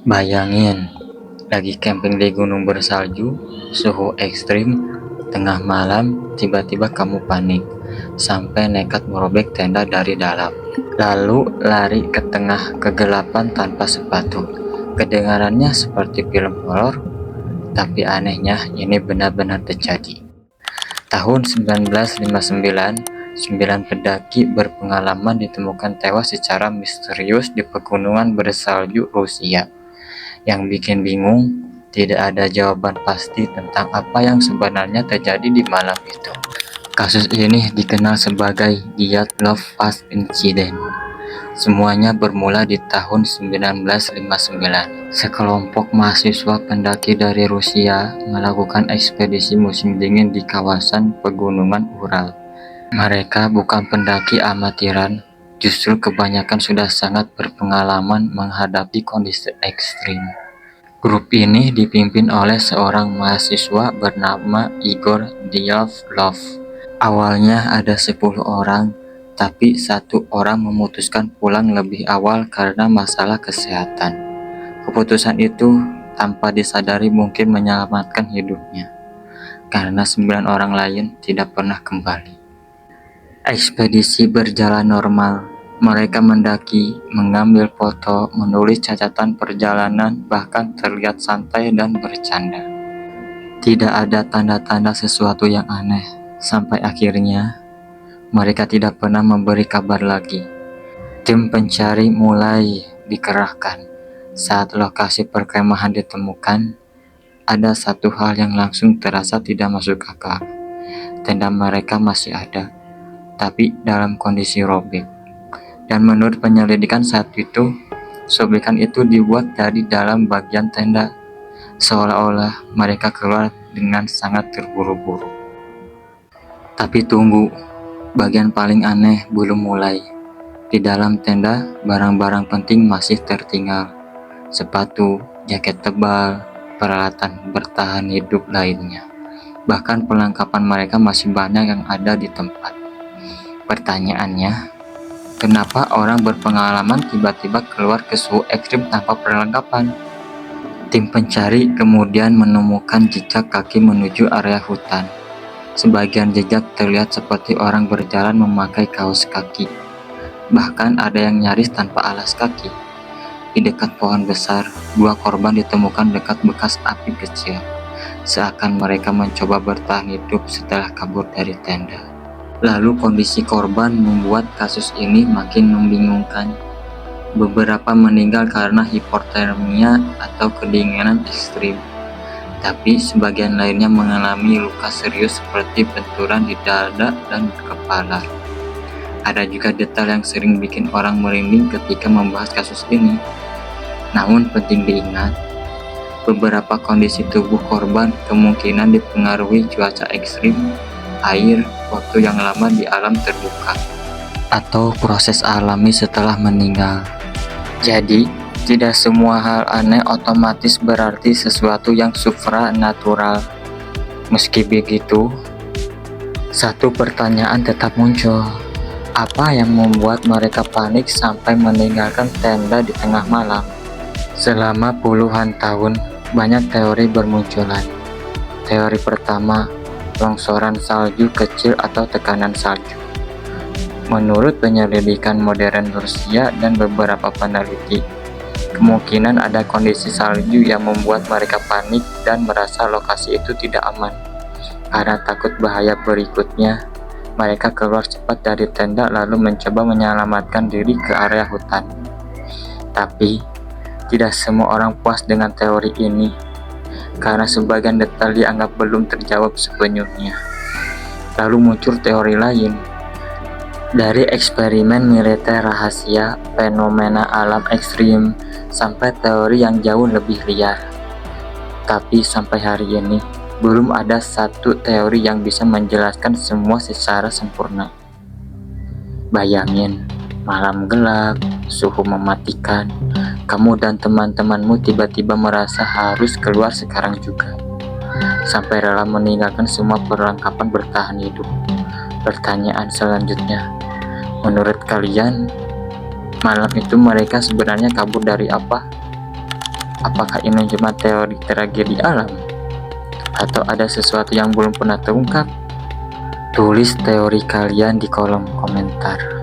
Bayangin, lagi camping di gunung bersalju, suhu ekstrim, tengah malam, tiba-tiba kamu panik, sampai nekat merobek tenda dari dalam. Lalu lari ke tengah kegelapan tanpa sepatu. Kedengarannya seperti film horor, tapi anehnya ini benar-benar terjadi. Tahun 1959, 9 pendaki berpengalaman ditemukan tewas secara misterius di pegunungan bersalju Rusia. Yang bikin bingung, tidak ada jawaban pasti tentang apa yang sebenarnya terjadi di malam itu. Kasus ini dikenal sebagai Dyatlov Pass Incident. Semuanya bermula di tahun 1959. Sekelompok mahasiswa pendaki dari Rusia melakukan ekspedisi musim dingin di kawasan pegunungan Ural. Mereka bukan pendaki amatiran, justru kebanyakan sudah sangat berpengalaman menghadapi kondisi ekstrim. Grup ini dipimpin oleh seorang mahasiswa bernama Igor Dyatlov. Awalnya ada 10 orang, tapi satu orang memutuskan pulang lebih awal karena masalah kesehatan. Keputusan itu tanpa disadari mungkin menyelamatkan hidupnya, karena 9 orang lain tidak pernah kembali. Ekspedisi berjalan normal. Mereka mendaki, mengambil foto, menulis catatan perjalanan, bahkan terlihat santai dan bercanda. Tidak ada tanda-tanda sesuatu yang aneh, sampai akhirnya mereka tidak pernah memberi kabar lagi. Tim pencari mulai dikerahkan. Saat lokasi perkemahan ditemukan, ada satu hal yang langsung terasa tidak masuk akal. Tenda mereka masih ada, tapi dalam kondisi robek. Dan menurut penyelidikan saat itu, sobekan itu dibuat dari dalam bagian tenda, seolah-olah mereka keluar dengan sangat terburu-buru. Tapi tunggu, bagian paling aneh belum mulai. Di dalam tenda, barang-barang penting masih tertinggal. Sepatu, jaket tebal, peralatan bertahan hidup lainnya. Bahkan perlengkapan mereka masih banyak yang ada di tempat. Pertanyaannya, kenapa orang berpengalaman tiba-tiba keluar ke suhu ekstrim tanpa perlengkapan? Tim pencari kemudian menemukan jejak kaki menuju area hutan. Sebagian jejak terlihat seperti orang berjalan memakai kaos kaki. Bahkan ada yang nyaris tanpa alas kaki. Di dekat pohon besar, 2 korban ditemukan dekat bekas api kecil. Seakan mereka mencoba bertahan hidup setelah kabur dari tenda. Lalu kondisi korban membuat kasus ini makin membingungkan. Beberapa meninggal karena hipotermia atau kedinginan ekstrim, tapi sebagian lainnya mengalami luka serius seperti benturan di dada dan kepala. Ada juga detail yang sering bikin orang merinding ketika membahas kasus ini. Namun penting diingat, beberapa kondisi tubuh korban kemungkinan dipengaruhi cuaca ekstrim, air, waktu yang lama di alam terbuka, atau proses alami setelah meninggal. Jadi, tidak semua hal aneh otomatis berarti sesuatu yang supranatural. Meski begitu, satu pertanyaan tetap muncul. Apa yang membuat mereka panik sampai meninggalkan tenda di tengah malam? Selama puluhan tahun, banyak teori bermunculan. Teori pertama, longsoran salju kecil atau tekanan salju. Menurut penyelidikan modern Rusia dan beberapa peneliti, kemungkinan ada kondisi salju yang membuat mereka panik dan merasa lokasi itu tidak aman. Karena takut bahaya berikutnya, mereka keluar cepat dari tenda lalu mencoba menyelamatkan diri ke area hutan. Tapi, tidak semua orang puas dengan teori ini, karena sebagian detail dianggap belum terjawab sepenuhnya. Lalu muncul teori lain. Dari eksperimen militer rahasia, fenomena alam ekstrim, sampai teori yang jauh lebih liar. Tapi sampai hari ini, belum ada satu teori yang bisa menjelaskan semua secara sempurna. Bayangin, malam gelap, suhu mematikan, kamu dan teman-temanmu tiba-tiba merasa harus keluar sekarang juga, sampai rela meninggalkan semua perlengkapan bertahan hidup. Pertanyaan selanjutnya, menurut kalian, malam itu mereka sebenarnya kabur dari apa? Apakah ini cuma teori tragedi alam? Atau ada sesuatu yang belum pernah terungkap? Tulis teori kalian di kolom komentar.